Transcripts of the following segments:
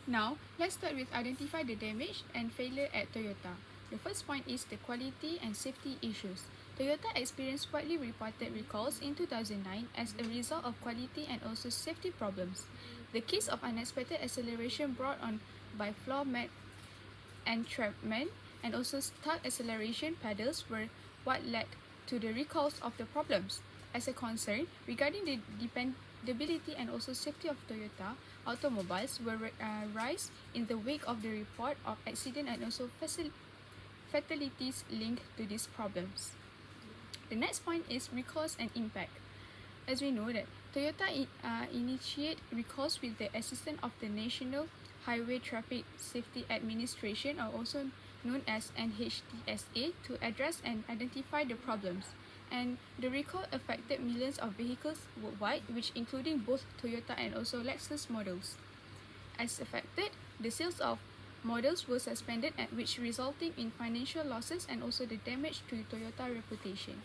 Now, let's start with identify the damage and failure at Toyota. The first point is the quality and safety issues. Toyota experienced widely reported recalls in 2009 as a result of quality and also safety problems. The case of unexpected acceleration brought on by floor mat entrapment and also stuck acceleration pedals were what led to the recalls of the problems. As a concern regarding the dependability and also safety of Toyota automobiles will rise in the wake of the report of accident and also fatalities linked to these problems. The next point is recalls and impact. As we know that Toyota initiate recalls with the assistance of the National Highway Traffic Safety Administration, or also known as NHTSA, to address and identify the problems. And the recall affected millions of vehicles worldwide, which including both Toyota and also Lexus models. As affected, the sales of models were suspended, at which resulting in financial losses and also the damage to Toyota reputation.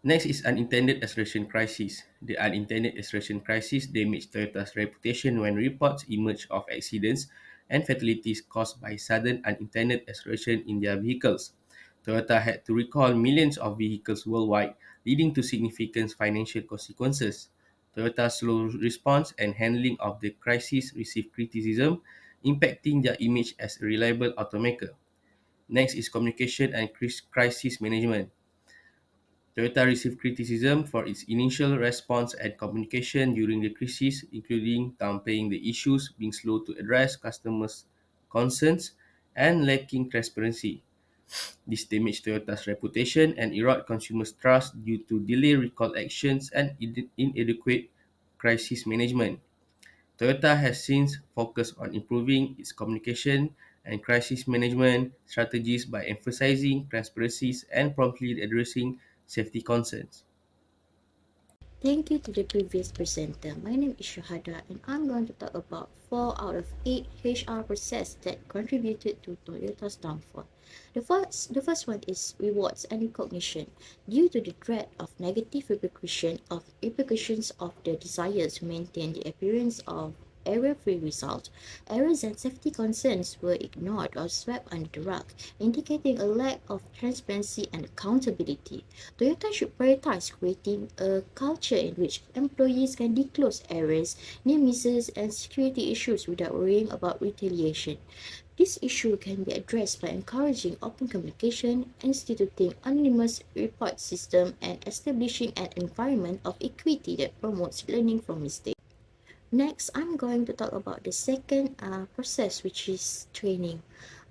Next is unintended acceleration crisis. The unintended acceleration crisis damaged Toyota's reputation when reports emerged of accidents and fatalities caused by sudden unintended acceleration in their vehicles. Toyota had to recall millions of vehicles worldwide, leading to significant financial consequences. Toyota's slow response and handling of the crisis received criticism, impacting their image as a reliable automaker. Next is communication and crisis management. Toyota received criticism for its initial response and communication during the crisis, including downplaying the issues, being slow to address customers' concerns, and lacking transparency. This damaged Toyota's reputation and eroded consumers' trust due to delayed recall actions and inadequate crisis management. Toyota has since focused on improving its communication and crisis management strategies by emphasizing transparency and promptly addressing safety concerns. Thank you to the previous presenter. My name is Syuhada and I'm going to talk about 4 out of 8 HR processes that contributed to Toyota's downfall. The first one is rewards and recognition. Due to the threat of negative repercussions of the desire to maintain the appearance of error-free result, errors and safety concerns were ignored or swept under the rug, indicating a lack of transparency and accountability. Toyota should prioritize creating a culture in which employees can disclose errors, near misses, and security issues without worrying about retaliation. This issue can be addressed by encouraging open communication, instituting anonymous report system, and establishing an environment of equity that promotes learning from mistakes. Next, I'm going to talk about the second process, which is training.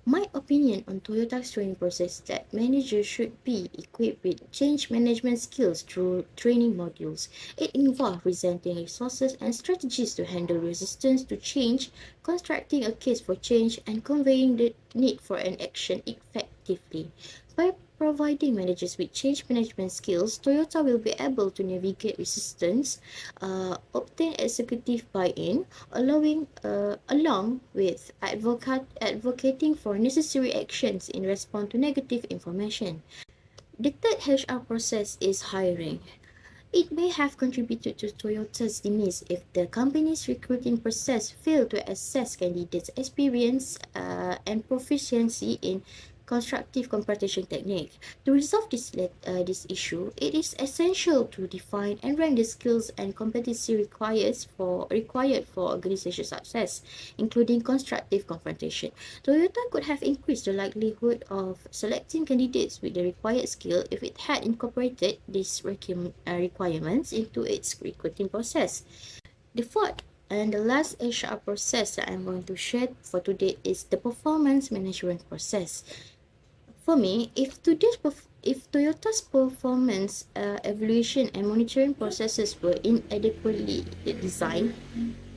My opinion on Toyota's training process is that managers should be equipped with change management skills through training modules. It involves presenting resources and strategies to handle resistance to change, constructing a case for change, and conveying the need for an action effectively. By providing managers with change management skills, Toyota will be able to navigate resistance, obtain executive buy-in, along with advocating for necessary actions in response to negative information. The third HR process is hiring. It may have contributed to Toyota's demise if the company's recruiting process failed to assess candidates' experience and proficiency in constructive competition technique. To resolve this issue, it is essential to define and rank the skills and competency required for organization success, including constructive confrontation. Toyota could have increased the likelihood of selecting candidates with the required skill if it had incorporated these requirements into its recruiting process. The fourth and the last HR process that I'm going to share for today is the performance management process. For me, if Toyota's performance evaluation and monitoring processes were inadequately designed,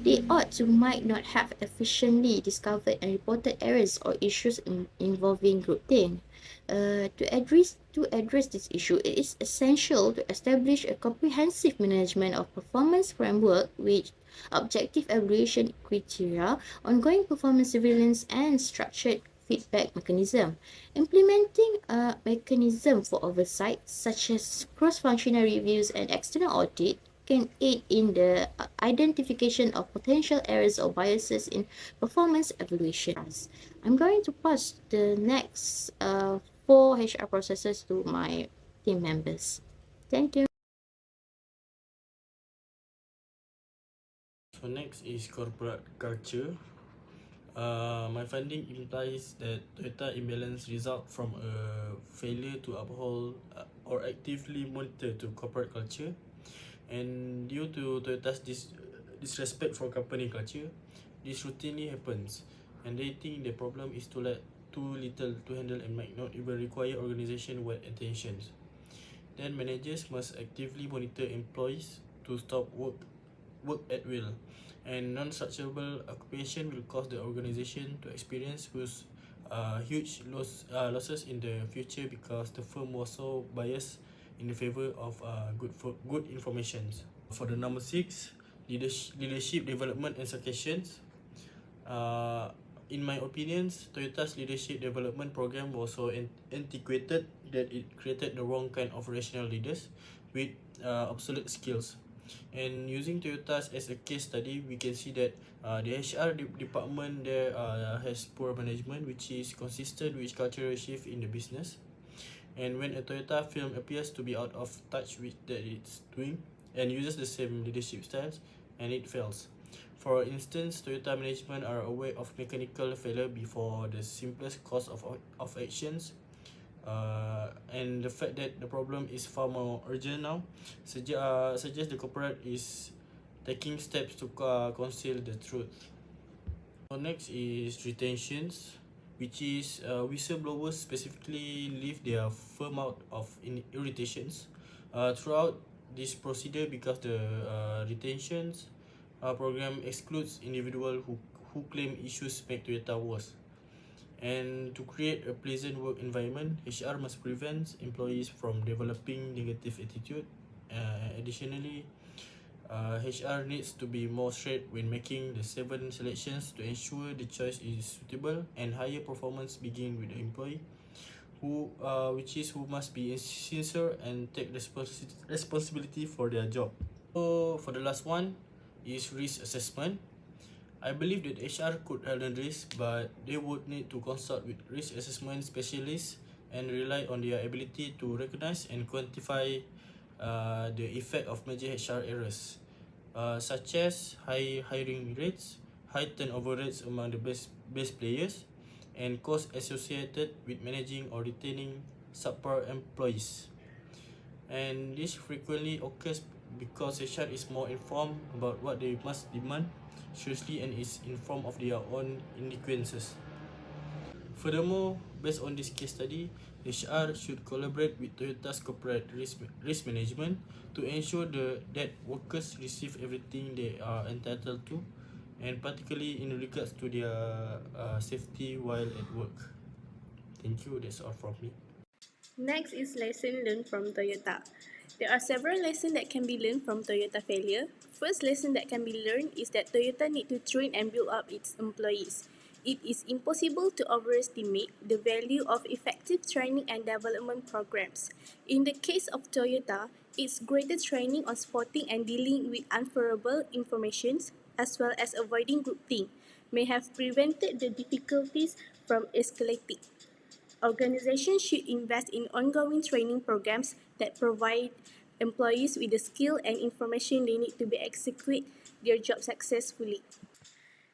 they ought to might not have efficiently discovered and reported errors or issues involving groupthink. To address this issue, it is essential to establish a comprehensive management of performance framework with objective evaluation criteria, ongoing performance surveillance, and structured feedback mechanism. Implementing a mechanism for oversight, such as cross-functional reviews and external audit, can aid in the identification of potential errors or biases in performance evaluations. I'm going to pass the next four HR processes to my team members. Thank you. So next is corporate culture. My finding implies that data imbalance result from a failure to uphold or actively monitor to corporate culture, and due to Toyota's disrespect for company culture, this routinely happens, and they think the problem is too little to handle and might not even require organization-wide attentions. Then managers must actively monitor employees to stop work at will, and non-structurable occupation will cause the organization to experience huge losses in the future because the firm was so biased in the favor of good informations. For the number six, leadership development and successions. Uh, in my opinions, Toyota's leadership development program was so antiquated that it created the wrong kind of rational leaders with obsolete skills. And using Toyota's as a case study, we can see that the HR department there has poor management, which is consistent with cultural shift in the business. And when a Toyota film appears to be out of touch with that it's doing and uses the same leadership styles, and it fails. For instance, Toyota management are aware of mechanical failure before the simplest cause of actions, and the fact that the problem is far more urgent now suggests the corporate is taking steps to conceal the truth. So next is retentions, which is whistleblowers specifically leave their firm out of irritations throughout this procedure because the retentions program excludes individuals who claim issues make Toyota worse. And to create a pleasant work environment, HR must prevent employees from developing negative attitude. Additionally, HR needs to be more straight when making the 7 selections to ensure the choice is suitable, and higher performance begin with the employee who must be sincere and take responsibility for their job. So for the last one is risk assessment. I believe that HR could handle risk, but they would need to consult with risk assessment specialists and rely on their ability to recognize and quantify the effect of major HR errors, such as high hiring rates, high turnover rates among the best players, and costs associated with managing or retaining subpar employees. And this frequently occurs because HR is more informed about what they must demand seriously and is informed of their own inadequacies. Furthermore, based on this case study, HR should collaborate with Toyota's corporate risk management to ensure that workers receive everything they are entitled to, and particularly in regards to their safety while at work. Thank you, that's all from me. Next is lesson learned from Toyota. There are several lessons that can be learned from Toyota failure. First lesson that can be learned is that Toyota need to train and build up its employees. It is impossible to overestimate the value of effective training and development programs. In the case of Toyota, its greater training on spotting and dealing with unfavorable informations, as well as avoiding groupthink, may have prevented the difficulties from escalating. Organizations should invest in ongoing training programs that provide employees with the skill and information they need to be execute their job successfully.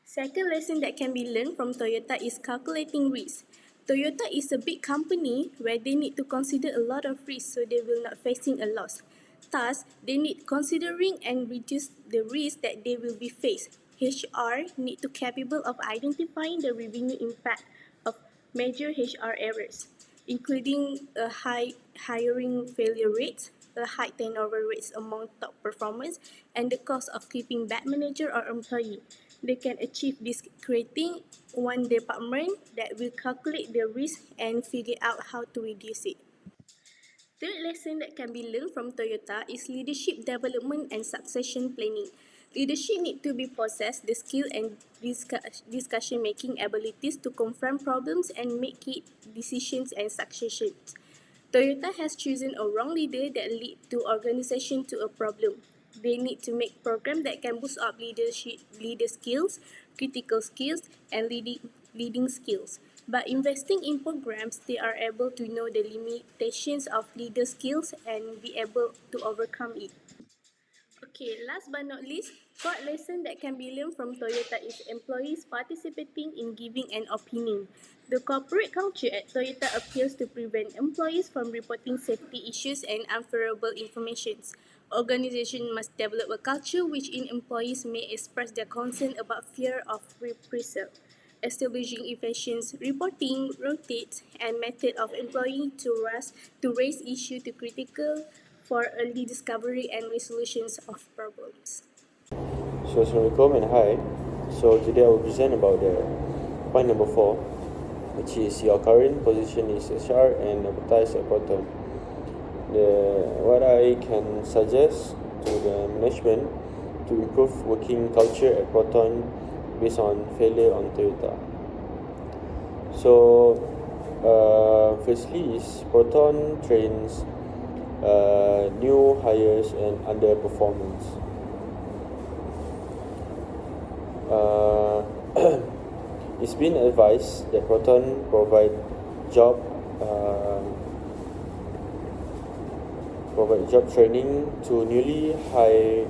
Second lesson that can be learned from Toyota is calculating risk. Toyota is a big company where they need to consider a lot of risks so they will not facing a loss. Thus, they need considering and reduce the risk that they will be faced. HR need to capable of identifying the revenue impact of major HR errors, including a high hiring failure rates, a high turnover rates among top performers, and the cost of keeping bad manager or employee. They can achieve this creating one department that will calculate the risk and figure out how to reduce it. Third lesson that can be learned from Toyota is leadership development and succession planning. Leadership need to be possessed the skill and discussion making abilities to confront problems and make it decisions and successions. Toyota has chosen a wrong leader that lead to organization to a problem. They need to make programs that can boost up leader skills, critical skills, and leading skills. By investing in programs, they are able to know the limitations of leader skills and be able to overcome it. Okay, last but not least, what lesson that can be learned from Toyota is employees participating in giving an opinion. The corporate culture at Toyota appears to prevent employees from reporting safety issues and unfavorable information. Organization must develop a culture which in employees may express their concern about fear of reprisal. Establishing efficient reporting rotates and method of employee to raise issue to critical for early discovery and resolutions of problems. So Assalamualaikum and hi. So today I will present about the point number 4, which is your current position is HR and advertise at Proton. What I can suggest to the management to improve working culture at Proton based on failure on Toyota. So firstly is Proton trains new hires and underperformance. It's been advised that Proton provide job training to newly hired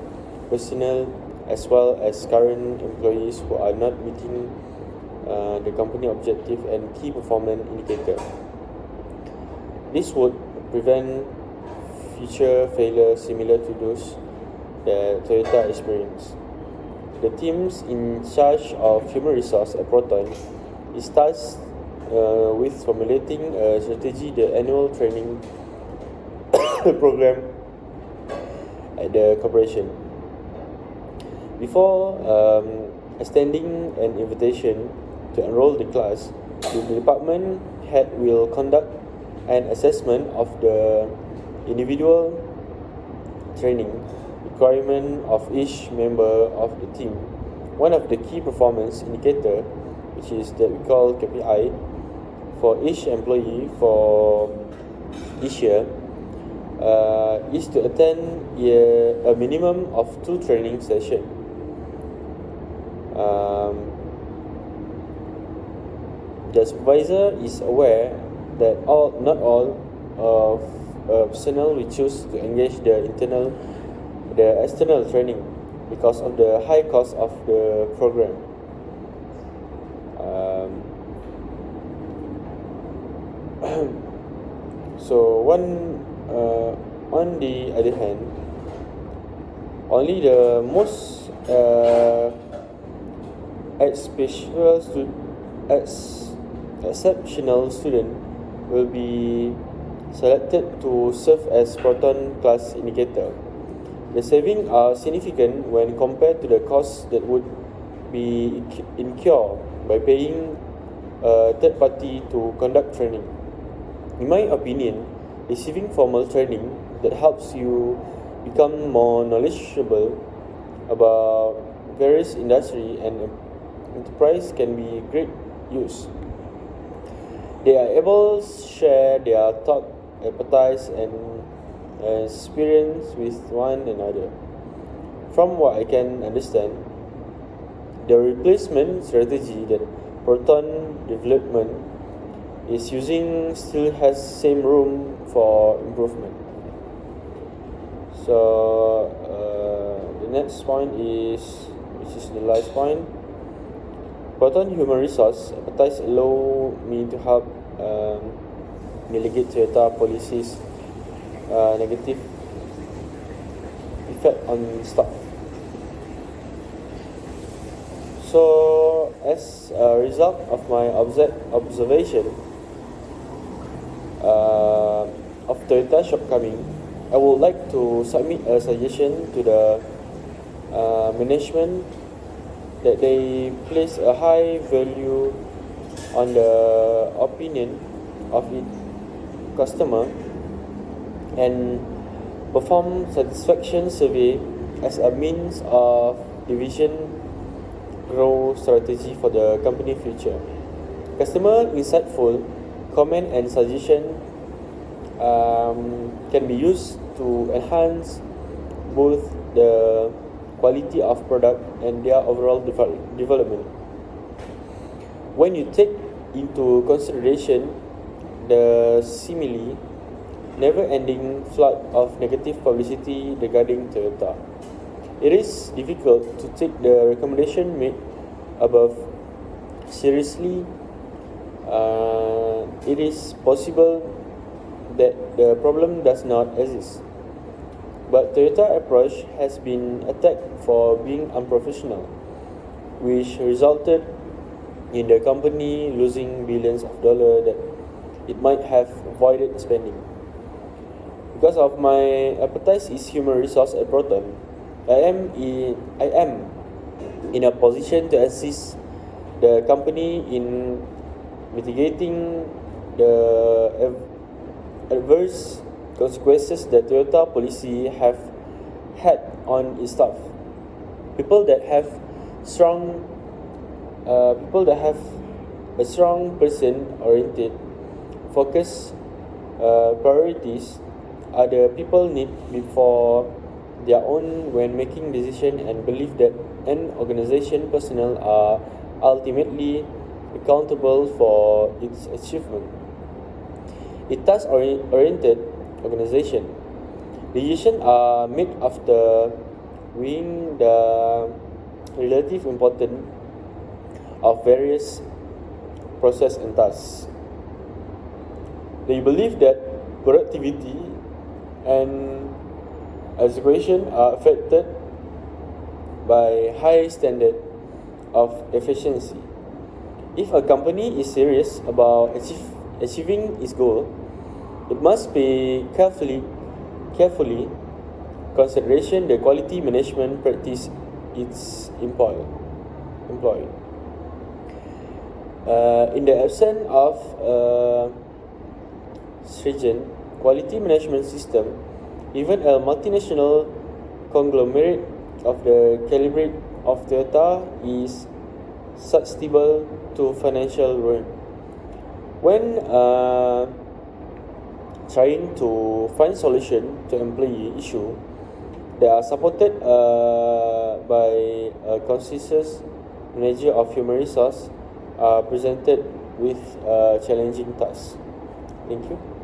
personnel as well as current employees who are not meeting the company objective and key performance indicator. This would prevent future failure similar to those that Toyota experienced. The teams in charge of human resource at Proton is tasked with formulating a strategy, the annual training program at the corporation. Before extending an invitation to enroll the class, the department head will conduct an assessment of the individual training requirement of each member of the team. One of the key performance indicator, which is that we call KPI, for each employee for this year is to attend a minimum of 2 training sessions. The supervisor is aware that not all of personnel will choose to engage the external training because of the high cost of the program. So on the other hand, only the most exceptional student will be selected to serve as Proton class indicator. The savings are significant when compared to the costs that would be incurred by paying a third party to conduct training. In my opinion, receiving formal training that helps you become more knowledgeable about various industry and enterprise can be great use. They are able to share their thought, expertise, and experience with one another. From what I can understand, the replacement strategy that Proton development is using still has same room for improvement. So the next point which is the last point. Proton Human Resource expertise allow me to help mitigate Toyota policies negative effect on staff. So as a result of my observation of Toyota shortcoming, I would like to submit a suggestion to the management that they place a high value on the opinion of its customer and perform satisfaction survey as a means of division growth strategy for the company future. Customer insightful comment and suggestion can be used to enhance both the quality of product and their overall development. When you take into consideration the seemingly never-ending flood of negative publicity regarding Toyota, it is difficult to take the recommendation made above seriously. It is possible that the problem does not exist, but Toyota approach has been attacked for being unprofessional, which resulted in the company losing billions of dollars that it might have avoided spending. Because of my expertise is human resource at Proton, I am in a position to assist the company in mitigating the adverse consequences that Toyota policy have had on its staff. People that have a strong person-oriented focus priorities are the people need before their own when making decisions, and believe that an organization personnel are ultimately accountable for its achievement. A task-oriented organization, decisions are made after weighing the relative importance of various process and tasks. They believe that productivity and execution are affected by high standard of efficiency. If a company is serious about achieving its goal, it must pay carefully consideration the quality management practice its employ. In the absence of a stringent quality management system, even a multinational conglomerate of the caliber of Toyota is susceptible to financial ruin. When trying to find solution to employee issue, they are supported by a consensus manager of human resource, presented with challenging tasks. Thank you.